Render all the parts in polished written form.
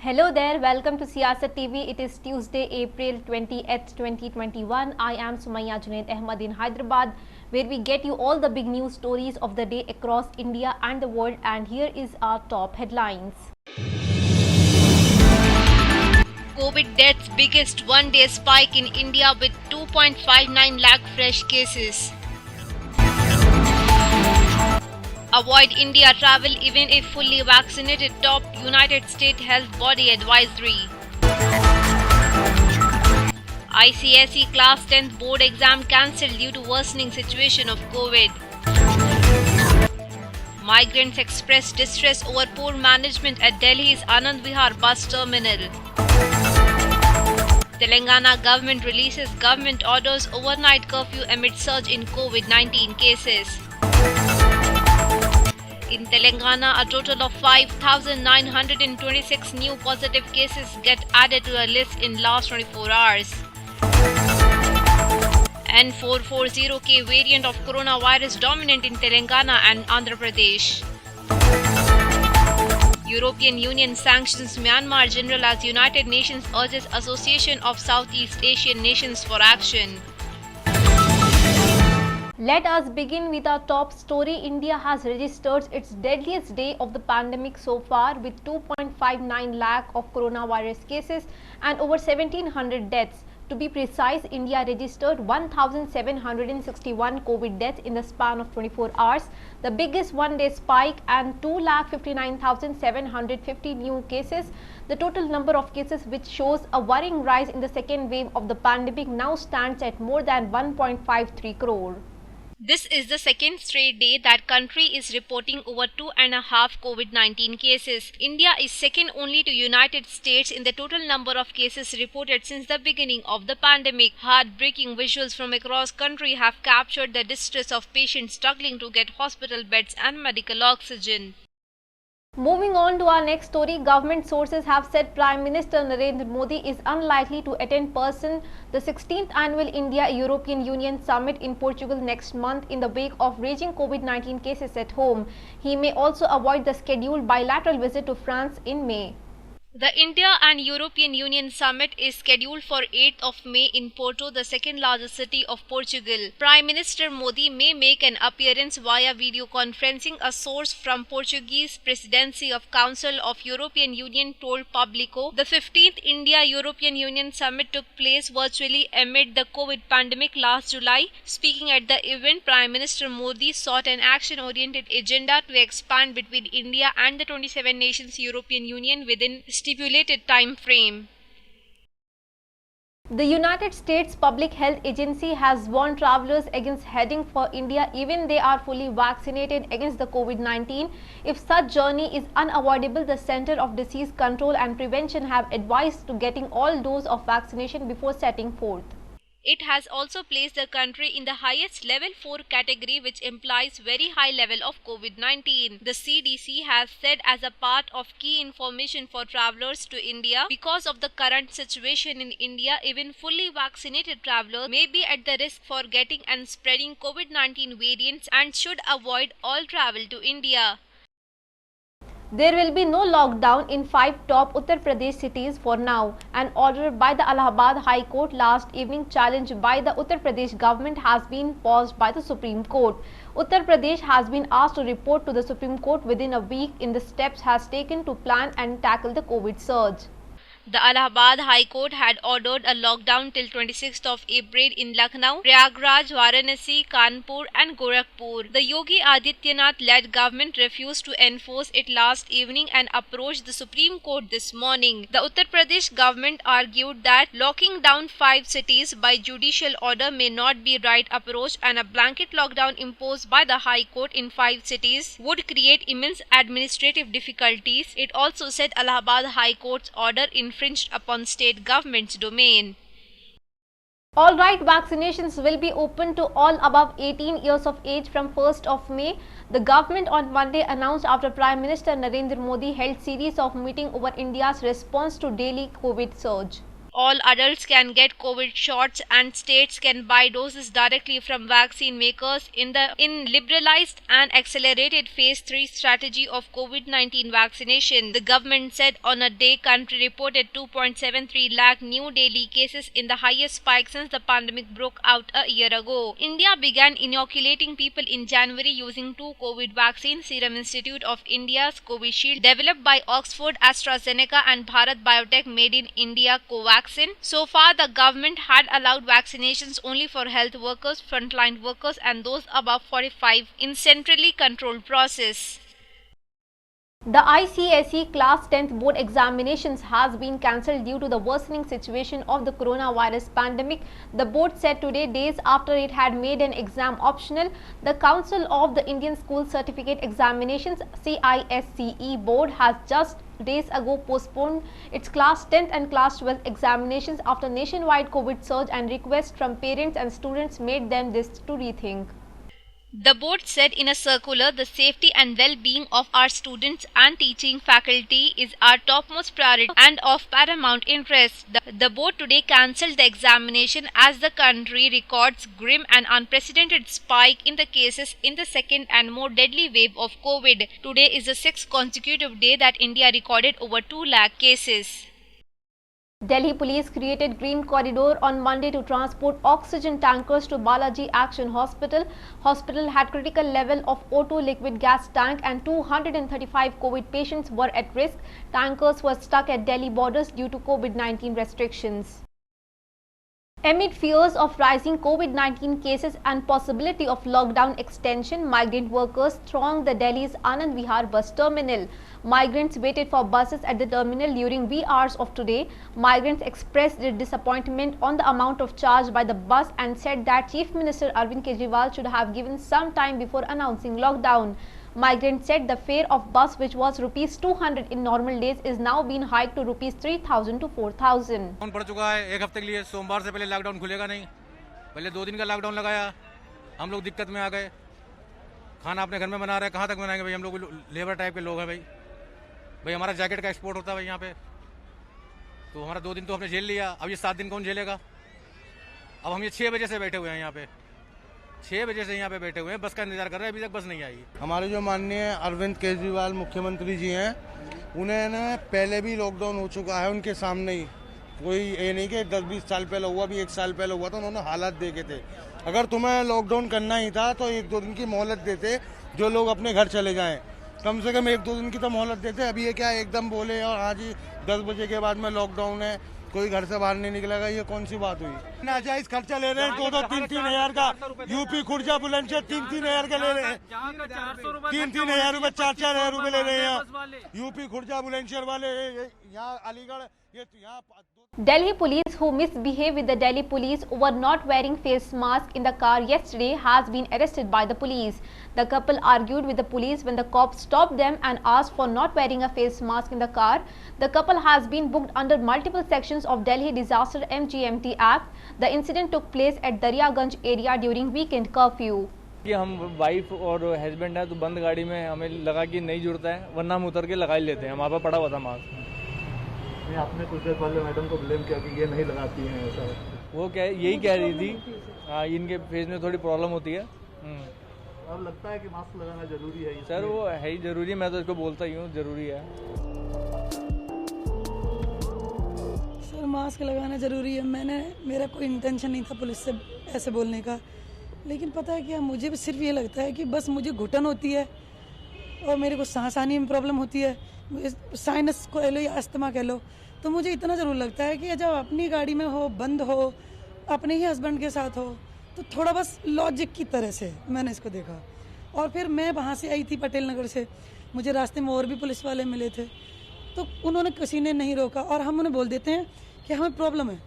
Hello there, welcome to Siasat TV. It is Tuesday, April 20th, 2021. I am Sumaya Junaid Ahmad in Hyderabad, where we get you all the big news stories of the day across India and the world. And here is our top headlines. COVID deaths biggest one-day spike in India with 2.59 lakh fresh cases. Avoid India travel even if fully vaccinated, top United States Health Body advisory. ICSE Class 10th board exam cancelled due to worsening situation of COVID. Migrants express distress over poor management at Delhi's Anand Vihar bus terminal. Telangana government releases government orders overnight curfew amid surge in COVID-19 cases. In Telangana, a total of 5,926 new positive cases get added to the list in last 24 hours. N440K variant of coronavirus dominant in Telangana and Andhra Pradesh. European Union sanctions Myanmar general as United Nations urges Association of Southeast Asian Nations for action. Let us begin with our top story. India has registered its deadliest day of the pandemic so far with 2.59 lakh of coronavirus cases and over 1700 deaths. To be precise, India registered 1,761 COVID deaths in the span of 24 hours, the biggest one-day spike, and 2,59,750 new cases. The total number of cases, which shows a worrying rise in the second wave of the pandemic, now stands at more than 1.53 crore. This is the second straight day that country is reporting over 2.5 COVID-19 cases. India is second only to United States in the total number of cases reported since the beginning of the pandemic. Heartbreaking visuals from across country have captured the distress of patients struggling to get hospital beds and medical oxygen. Moving on to our next story, government sources have said Prime Minister Narendra Modi is unlikely to attend person the 16th annual India-European Union Summit in Portugal next month in the wake of raging COVID-19 cases at home. He may also avoid the scheduled bilateral visit to France in May. The India and European Union Summit is scheduled for 8th of May in Porto, the second largest city of Portugal. Prime Minister Modi may make an appearance via video conferencing, a source from Portuguese Presidency of Council of European Union told Publico. The 15th India-European Union Summit took place virtually amid the COVID pandemic last July. Speaking at the event, Prime Minister Modi sought an action-oriented agenda to expand between India and the 27 nations European Union within stipulated time frame. The United States Public Health Agency has warned travelers against heading for India even they are fully vaccinated against the COVID-19. If such journey is unavoidable, the Center of Disease Control and Prevention have advised to getting all doses of vaccination before setting forth. It has also placed the country in the highest level 4 category, which implies very high level of COVID-19. The CDC has said as a part of key information for travelers to India, because of the current situation in India, even fully vaccinated travelers may be at the risk for getting and spreading COVID-19 variants and should avoid all travel to India. There will be no lockdown in 5 top Uttar Pradesh cities for now. An order by the Allahabad High Court last evening challenged by the Uttar Pradesh government has been paused by the Supreme Court. Uttar Pradesh has been asked to report to the Supreme Court within a week in the steps has taken to plan and tackle the COVID surge. The Allahabad High Court had ordered a lockdown till 26th of April in Lucknow, Prayagraj, Varanasi, Kanpur and Gorakhpur. The Yogi Adityanath-led government refused to enforce it last evening and approached the Supreme Court this morning. The Uttar Pradesh government argued that locking down 5 cities by judicial order may not be right approach, and a blanket lockdown imposed by the High Court in 5 cities would create immense administrative difficulties. It also said Allahabad High Court's order infringed upon state government's domain. Alright, vaccinations will be open to all above 18 years of age from 1st of May. The government on Monday announced after Prime Minister Narendra Modi held series of meetings over India's response to daily COVID surge. All adults can get COVID shots and states can buy doses directly from vaccine makers in liberalized and accelerated phase 3 strategy of COVID-19 vaccination. The government said on a day country reported 2.73 lakh new daily cases, in the highest spike since the pandemic broke out a year ago. India began inoculating people in January using 2 COVID vaccines. Serum Institute of India's Covishield, developed by Oxford AstraZeneca and Bharat Biotech, made in India Covaxin. So far, the government had allowed vaccinations only for health workers, frontline workers and those above 45 in centrally controlled process. The ICSE Class 10th board examinations has been cancelled due to the worsening situation of the coronavirus pandemic. The board said today, days after it had made an exam optional. The Council of the Indian School Certificate Examinations CISCE board has just days ago postponed its Class 10th and Class 12th examinations after nationwide COVID surge, and requests from parents and students made them this to rethink. The board said in a circular, the safety and well-being of our students and teaching faculty is our topmost priority and of paramount interest. The board today cancelled the examination as the country records grim and unprecedented spike in the cases in the second and more deadly wave of COVID. Today is the 6th consecutive day that India recorded over 2 lakh cases. Delhi police created green corridor on Monday to transport oxygen tankers to Balaji Action Hospital. Hospital had critical level of O2 liquid gas tank and 235 COVID patients were at risk. Tankers were stuck at Delhi borders due to COVID-19 restrictions. Amid fears of rising COVID-19 cases and possibility of lockdown extension, migrant workers thronged the Delhi's Anand Vihar bus terminal. Migrants waited for buses at the terminal during wee hours of today. Migrants expressed their disappointment on the amount of charge by the bus and said that Chief Minister Arvind Kejriwal should have given some time before announcing lockdown. Migrants said the fare of bus, which was rupees 200 in normal days, is now being hiked to rupees 3,000 to 4,000. पड़ चुका है एक हफ्ते के लिए। सोमवार से पहले लॉकडाउन खुलेगा नहीं, पहले 2 दिन का लॉकडाउन लगाया, हम लोग दिक्कत में आ गए। खाना अपने घर में बना रहे हैं, कहाँ तक बनाएंगे भाई? हम लोग लेबर टाइप के लोग हैं भाई हमारा जैकेट का एक्सपोर्ट होता है भाई यहाँ पे, तो हमारा 2 दिन तो हमने झेल लिया, अब ये 7 दिन कौन झेलेगा? अब हम ये 6 बजे से बैठे हुए हैं यहाँ पे, 6 बजे से यहाँ पे बैठे हुए हैं, बस का इंतजार कर रहे हैं, अभी तक बस नहीं आई। हमारे जो माननीय अरविंद केजरीवाल मुख्यमंत्री जी हैं, उन्हें ना पहले भी लॉकडाउन हो चुका है उनके सामने ही, कोई ये नहीं कि 10-20 साल पहले हुआ, भी 1 साल पहले हुआ था, उन्होंने हालात देखे थे। अगर तुम्हें लॉकडाउन करना ही था तो 1-2 दिन की मोहलत देते, जो लोग अपने घर चले जाएं, कम से कम 1-2 दिन की तो मोहलत देते। अभी ये क्या एकदम बोले और आज ही 10 बजे के बाद में लॉकडाउन है, कोई घर से बाहर नहीं निकलेगा, ये कौन सी बात हुई? नाजायज खर्चा ले रहे हैं, 2-2, 3-3 हजार का। यूपी खुर्जा बुलंदशहर 3-3 हजार का ले रहे हैं, 3-3 हजार रुपए, 4-4 हजार रुपए ले रहे हैं यूपी खुर्जा बुलंदशहर वाले। यहाँ अलीगढ़, ये यहाँ Delhi police who misbehaved with the Delhi police over not wearing face mask in the car yesterday has been arrested by the police. The couple argued with the police when the cops stopped them and asked for not wearing a face mask in the car. The couple has been booked under multiple sections of Delhi Disaster MGMT Act. The incident took place at Daryaganj area during weekend curfew. कि हम wife और husband है तो बंद गाड़ी में हमें लगा कि नहीं जुड़ता है, वरना हम उतर के लगा ही लेते हैं, हमारे पास पड़ा हुआ था मास्क। आपने कुछ देर पहले मैडम को ब्लेम किया कि ये नहीं लगाती हैं, ऐसा वो क्या यही कह रही थी, हाँ इनके फेस में थोड़ी प्रॉब्लम होती है। अब लगता है कि मास्क लगाना जरूरी है सर, वो है ही जरूरी, मैं तो इसको बोलता ही हूँ जरूरी है। सर मास्क लगाना ज़रूरी है, मेरा कोई इंटेंशन नहीं था पुलिस से ऐसे बोलने का, लेकिन पता है क्या, मुझे सिर्फ ये लगता है कि बस मुझे घुटन होती है और मेरे को सांस आने में प्रॉब्लम होती है, साइनस कह लो या अस्थमा कह लो, तो मुझे इतना ज़रूर लगता है कि जब अपनी गाड़ी में हो, बंद हो, अपने ही हस्बैंड के साथ हो, तो थोड़ा बस लॉजिक की तरह से मैंने इसको देखा। और फिर मैं वहाँ से आई थी पटेल नगर से, मुझे रास्ते में और भी पुलिस वाले मिले थे, तो उन्होंने किसी ने नहीं रोका और हम उन्हें बोल देते हैं कि हमें प्रॉब्लम है,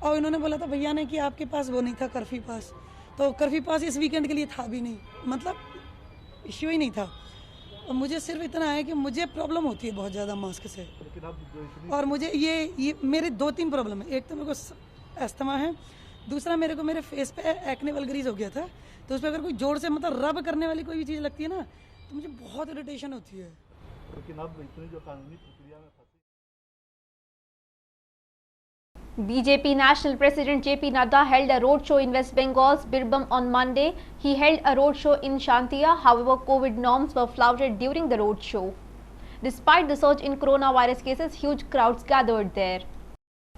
और इन्होंने बोला था भैया ने कि आपके पास वो नहीं था कर्फ्यू पास, तो कर्फ्यू पास इस वीकेंड के लिए था भी नहीं, मतलब इश्यू ही नहीं था। और मुझे सिर्फ इतना है कि मुझे प्रॉब्लम होती है बहुत ज़्यादा मास्क से, और मुझे ये मेरे 2-3 प्रॉब्लम है। एक तो मेरे को अस्थमा है, दूसरा मेरे को मेरे फेस पे एक्ने वल्गरीज हो गया था, तो उस पर अगर कोई जोर से मतलब रब करने वाली कोई भी चीज़ लगती है ना, तो मुझे बहुत इरिटेशन होती है। लेकिन अब इतनी जो कानूनी प्रक्रिया में BJP National President JP Nadda held a roadshow in West Bengal's Birbhum on Monday. He held a roadshow in Shantia, however, COVID norms were flouted during the roadshow. Despite the surge in coronavirus cases, huge crowds gathered there.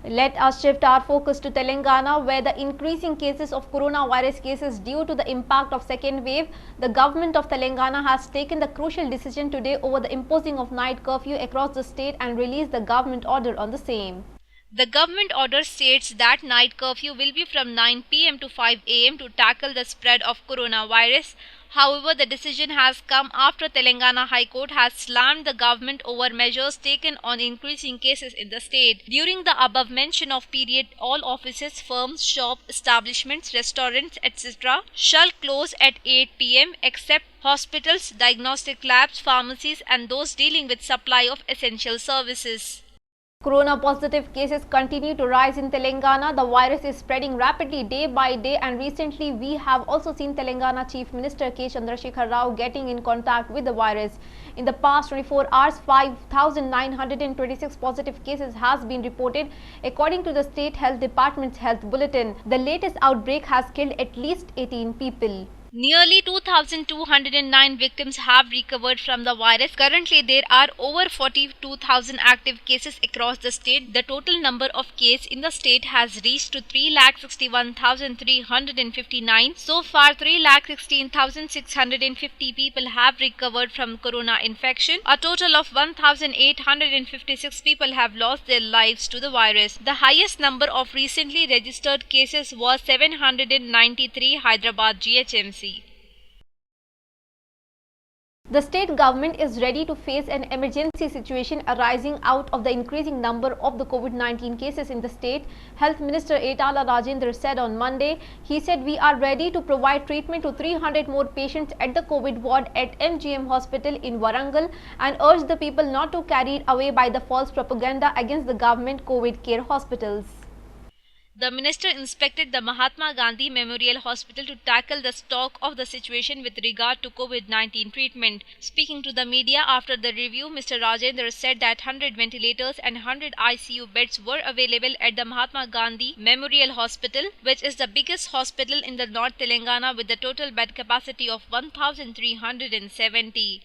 Let us shift our focus to Telangana, where the increasing cases of coronavirus cases due to the impact of second wave, the government of Telangana has taken the crucial decision today over the imposing of night curfew across the state and released the government order on the same. The government order states that night curfew will be from 9 p.m. to 5 a.m. to tackle the spread of coronavirus. However, the decision has come after Telangana High Court has slammed the government over measures taken on increasing cases in the state. During the above mention of period, all offices, firms, shop establishments, restaurants, etc. shall close at 8 p.m. except hospitals, diagnostic labs, pharmacies and those dealing with supply of essential services. Corona positive cases continue to rise in Telangana. The virus is spreading rapidly day by day, and recently we have also seen Telangana Chief Minister K. Chandrasekhar Rao getting in contact with the virus. In the past 24 hours, 5,926 positive cases has been reported according to the State Health Department's Health Bulletin. The latest outbreak has killed at least 18 people. Nearly 2,209 victims have recovered from the virus. Currently, there are over 42,000 active cases across the state. The total number of cases in the state has reached to 3,61,359. So far, 3,16,650 people have recovered from corona infection. A total of 1,856 people have lost their lives to the virus. The highest number of recently registered cases was 793 Hyderabad GHMC. The state government is ready to face an emergency situation arising out of the increasing number of the COVID-19 cases in the state. Health Minister Etala Rajendra said on Monday, he said we are ready to provide treatment to 300 more patients at the COVID ward at MGM Hospital in Warangal and urged the people not to carry it away by the false propaganda against the government COVID care hospitals. The minister inspected the Mahatma Gandhi Memorial Hospital to tackle the talk of the situation with regard to COVID-19 treatment. Speaking to the media after the review, Mr. Rajendra said that 100 ventilators and 100 ICU beds were available at the Mahatma Gandhi Memorial Hospital, which is the biggest hospital in the North Telangana with a total bed capacity of 1,370.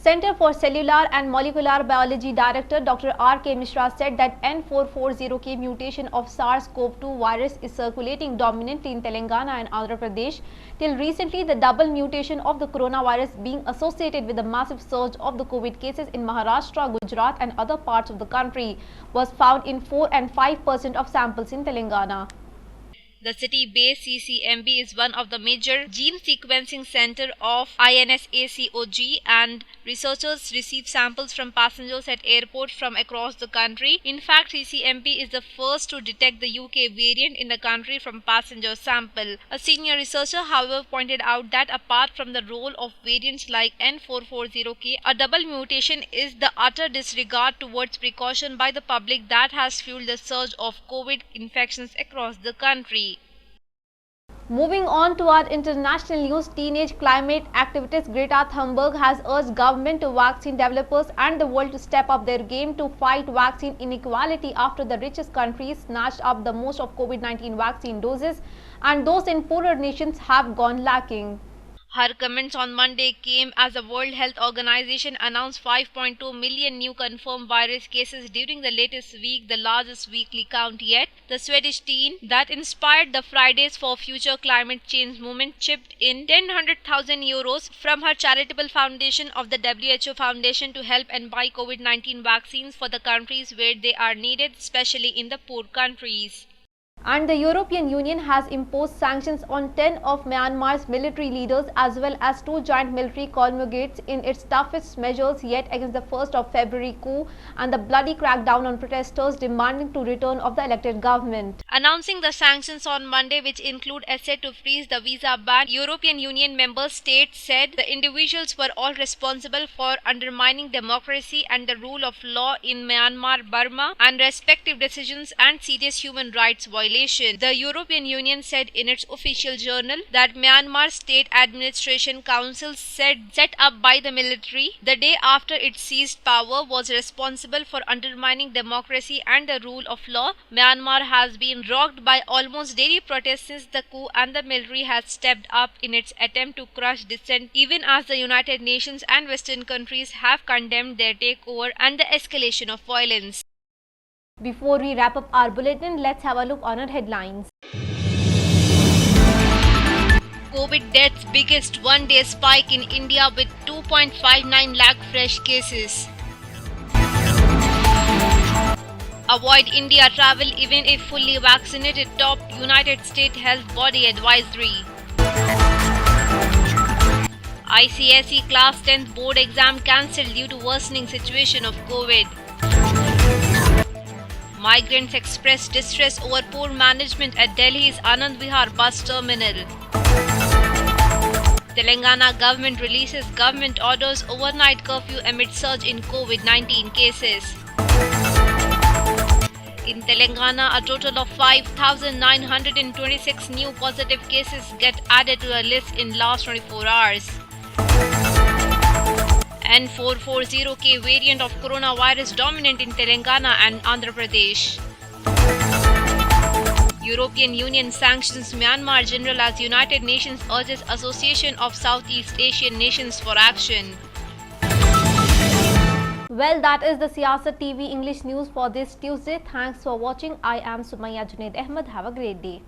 Center for Cellular and Molecular Biology Director Dr. R.K. Mishra said that N440K mutation of SARS-CoV-2 virus is circulating dominantly in Telangana and Andhra Pradesh. Till recently, the double mutation of the coronavirus being associated with the massive surge of the COVID cases in Maharashtra, Gujarat and other parts of the country was found in 4 and 5% of samples in Telangana. The city-based CCMB is one of the major gene sequencing center of INSACOG, and researchers receive samples from passengers at airports from across the country. In fact, CCMB is the first to detect the UK variant in the country from passenger sample. A senior researcher, however, pointed out that apart from the role of variants like N440K, a double mutation is the utter disregard towards precaution by the public that has fueled the surge of COVID infections across the country. Moving on to our international news, teenage climate activist Greta Thunberg has urged government, vaccine developers and the world to step up their game to fight vaccine inequality after the richest countries snatched up the most of COVID-19 vaccine doses and those in poorer nations have gone lacking. Her comments on Monday came as the World Health Organization announced 5.2 million new confirmed virus cases during the latest week, the largest weekly count yet. The Swedish teen that inspired the Fridays for Future climate change movement chipped in 100,000 euros from her charitable foundation of the WHO Foundation to help and buy COVID-19 vaccines for the countries where they are needed, especially in the poor countries. And the European Union has imposed sanctions on 10 of Myanmar's military leaders as well as 2 giant military conglomerates in its toughest measures yet against the 1st of February coup and the bloody crackdown on protesters demanding to return of the elected government. Announcing the sanctions on Monday, which include asset to freeze the visa ban, European Union member states said the individuals were all responsible for undermining democracy and the rule of law in Myanmar, Burma, and respective decisions and serious human rights violations. violation. The European Union said in its official journal that Myanmar State Administration Council set up by the military the day after it seized power was responsible for undermining democracy and the rule of law. Myanmar has been rocked by almost daily protests since the coup, and the military has stepped up in its attempt to crush dissent, even as the United Nations and Western countries have condemned their takeover and the escalation of violence. Before we wrap up our bulletin, let's have a look on our headlines. COVID deaths biggest one-day spike in India with 2.59 lakh fresh cases. Avoid India travel even if fully vaccinated, top United States Health Body advisory. ICSE Class 10th board exam cancelled due to worsening situation of COVID. Migrants express distress over poor management at Delhi's Anand Vihar bus terminal. Telangana government releases government orders overnight curfew amid surge in COVID-19 cases. In Telangana, a total of 5,926 new positive cases get added to the list in last 24 hours. N440K variant of coronavirus dominant in Telangana and Andhra Pradesh. European Union sanctions Myanmar General as United Nations urges Association of Southeast Asian Nations for action. Well, that is the Siasat TV English news for this Tuesday. Thanks for watching. I am Sumaya Junaid Ahmed. Have a great day.